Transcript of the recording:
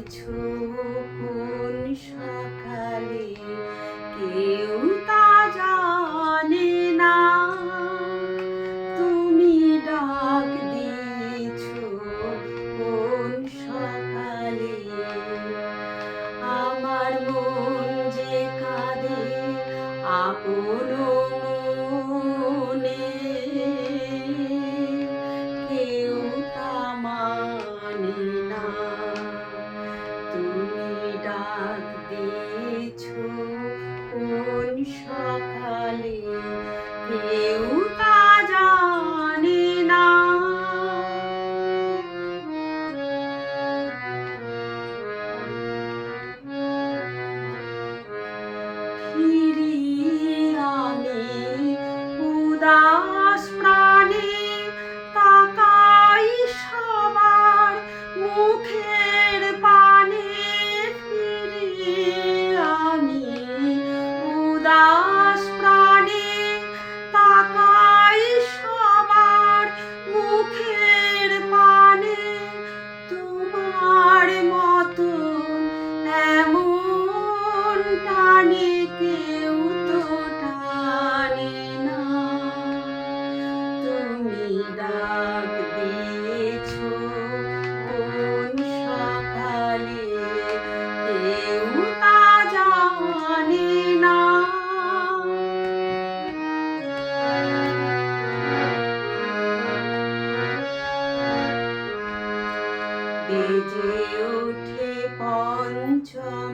দিয়েছো কোন সকালে কেউ তা জানে না। তুমি ডাক দিয়েছো কোন সকালে আমার মন যে কাঁদে আপন মনে, কেউ তা মানে না। তুমি ডাক দিয়েছো কোন সকালে কেউ তা জানে না। ফিরি আমি উদাস প্রাণে, তাকাই সবার মুখের পানে। ফিরি আমি উদাস প্রাণে, তাকাই সবার মুখের পানে। তোমার মতো এমন টানে কেউ তো টানে না। তুমি ডাক দিয়েছো কোন সকালে কেউ তা জানে না। বেজে ওঠে পঞ্চম